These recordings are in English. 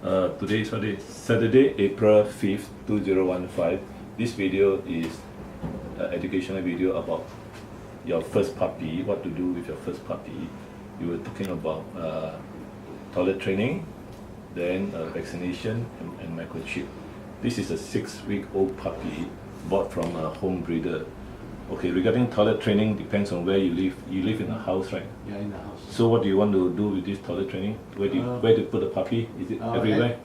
Today is Saturday, April 5th, 2015. This video is an educational video about your first puppy, what to do with your first puppy. You were talking about toilet training, then vaccination and microchip. This is a 6-week-old puppy bought from a home breeder. Okay, regarding toilet training, depends on where you live. You live in a house, right? Yeah, in the house. So what do you want to do with this toilet training? Where do you put the puppy? Is it everywhere?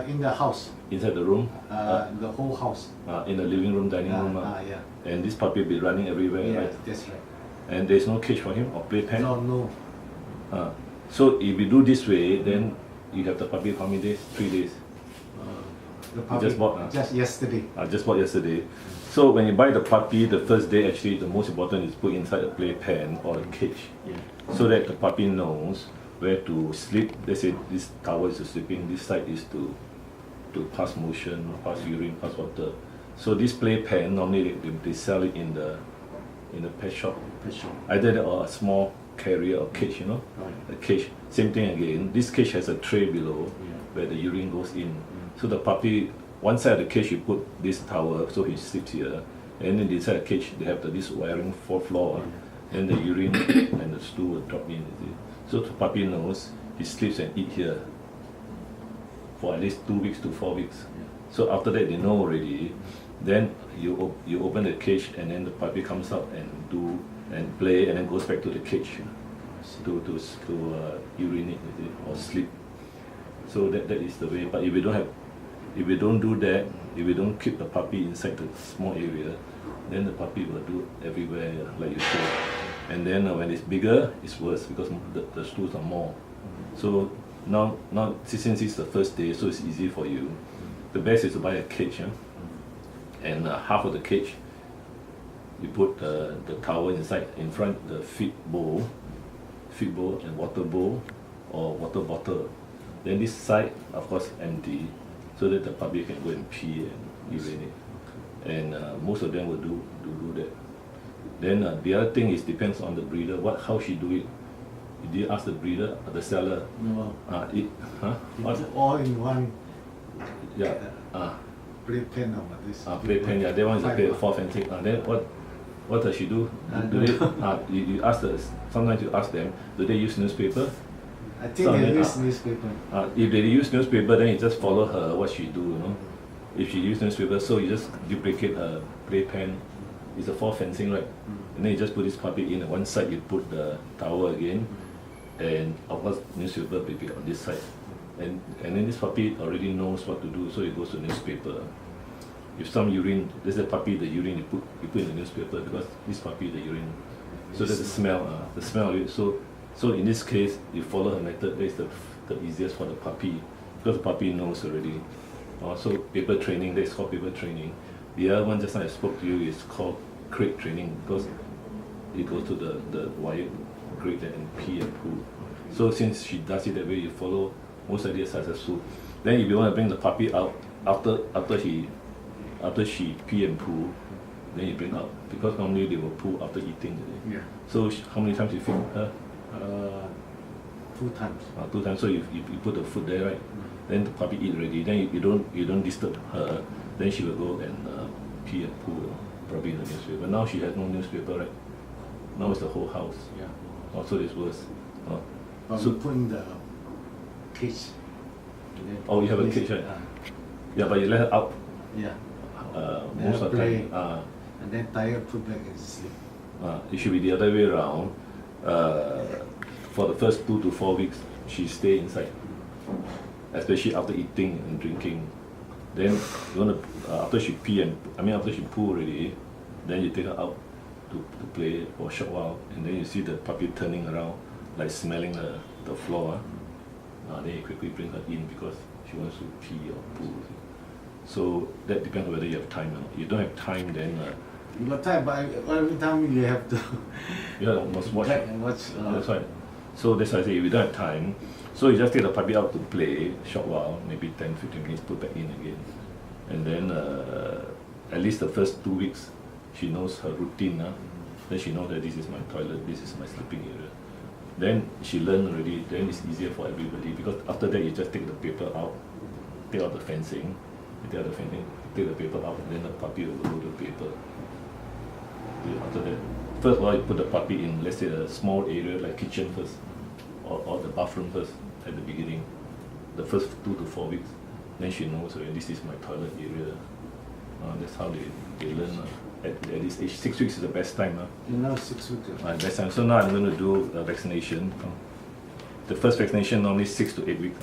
In the house. Inside the room? The whole house. In the living room, dining room? Yeah. And this puppy will be running everywhere, Yeah, right? that's right. And there's no cage for him or playpen? No. So if you do this way, then you have the puppy how many days? 3 days? The puppy just bought? Just yesterday. Just bought yesterday. So when you buy the puppy, the first day actually the most important is put inside a playpen or a cage. Yeah. So that the puppy knows where to sleep. Let's say this tower is to sleeping, this side is to pass motion, pass urine, pass water. So this playpen normally they sell it in the pet shop. Either that or a small carrier or cage, you know. Right. A cage. Same thing again. This cage has a tray below where the urine goes in. So the puppy, one side of the cage you put this towel, so he sleeps here. And then inside the cage they have this wiring floor. And the urine and the stool will drop in. So the puppy knows he sleeps and eat here for at least 2 weeks to 4 weeks. So after that they know already. Then you open the cage and then the puppy comes out and play and then goes back to the cage to urinate or sleep. So that is the way. But if we don't do that, if we don't keep the puppy inside the small area, then the puppy will do everywhere like you said. And then when it's bigger, it's worse because the stools are more. So now since it's the first day, so it's easy for you. The best is to buy a cage, and half of the cage you put the towel inside, in front the feed bowl and water bowl or water bottle. Then this side, of course, empty, so that the puppy can go and pee and urinate. And most of them will do that. Then the other thing is depends on the breeder. How she do it? Did you ask the breeder, the seller? No. What? It's all in one. Yeah. Playpen or this. Playpen. Yeah, that one is a 4 fencing. Then what does she do? You ask sometimes you ask them, do they use newspaper? I think they use newspaper. If they use newspaper, then you just follow her what she do, you know. If she use newspaper, so you just duplicate her playpen. It's a 4 fencing, right? And then you just put this puppy in. On one side you put the towel again, and of course newspaper will be on this side. And then this puppy already knows what to do, so it goes to newspaper. If some urine, there's the puppy, the urine you put in the newspaper because this puppy the urine. So that's the smell of it. So in this case, you follow her method. That's the easiest for the puppy because the puppy knows already. So paper training, that's called paper training. The other one just now I spoke to you is called crate training because it goes to the wire grate and pee and poo. So since she does it that way, you follow, most likely successful. Then if you want to bring the puppy out after she pee and poo, then you bring out because normally they will poo after eating. Yeah. So how many times you feed her? 2 times. 2 times. So you put the food there, right? Then the puppy eat already. Then you don't disturb her. Then she will go and pee and poo, probably in the newspaper. Now she has no newspaper, right? Now it's the whole house. Yeah. So it's worse. But So we put in the cage. you have a cage, right? Yeah, but you let her out. Yeah. Most of the time. And then tire put back and sleep. It should be the other way around. For the first 2 to 4 weeks, she stay inside, especially after eating and drinking. Then you want to after she poo already, then you take her out to play for a short while, and then you see the puppy turning around, like smelling the floor. Then you quickly bring her in because she wants to pee or poo. So that depends on whether you have time or not. If you don't have time, then you got time, but every time you have to. Must watch. That's right. So that's why I say if you don't have time, so you just take the puppy out to play a short while, maybe 10-15 minutes, put back in again. And then at least the first 2 weeks, she knows her routine. Then she knows that this is my toilet, this is my sleeping area. Then she learned already, then it's easier for everybody because after that you just take the paper out take out the fencing. You take out the fencing, take the paper out, and then the puppy will go to the paper. After that, first of all, you put the puppy in, let's say, a small area like kitchen first, or the bathroom first at the beginning, the first 2 to 4 weeks. Then she knows, this is my toilet area. That's how they learn. At this age, 6 weeks is the best time. You know, 6 weeks. Best time. So now I'm going to do vaccination. The first vaccination normally 6 to 8 weeks.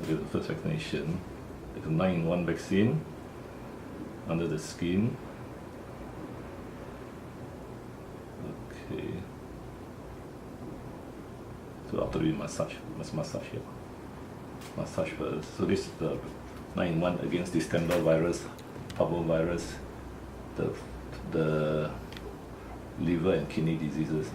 Okay, the first vaccination, it's a 9-in-1 vaccine under the skin. Okay. So after we must massage here. Massage first. So this is the 9-in-1 against this Stendhal virus, parvovirus, the liver and kidney diseases.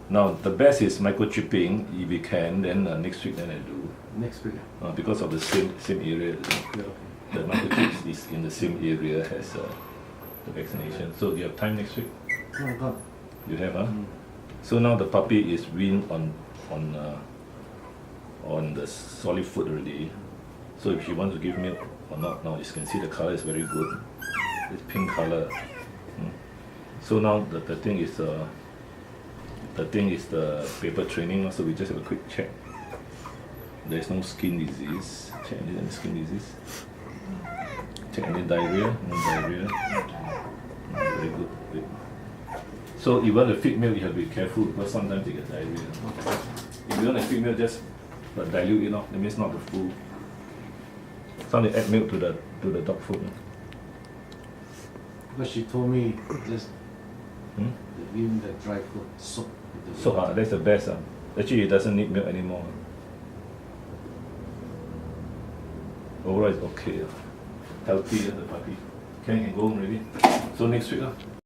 Now the best is microchipping. If we can, then next week then I do. Next week. Because of the same area. Okay. The microchips is in the same area as the vaccination. So you have time next week? Oh God. You have, huh? So now the puppy is weaned on the solid food already. So if she wants to give milk or not, now you can see the color is very good. It's pink color. So now the thing is the paper training. So we just have a quick check. There is no skin disease. Check any skin disease. Check any diarrhea. No diarrhea. Very good. Good. So if you want to feed milk, you have to be careful because sometimes they get diarrhea. If you want to feed milk, just dilute it off. That means not the full. Some they add milk to the dog food. Because she told me just even the dry food soak. So that's the best. Actually, it doesn't need milk anymore. Overall, it's okay. Healthy, the puppy. Can go home already. So next week.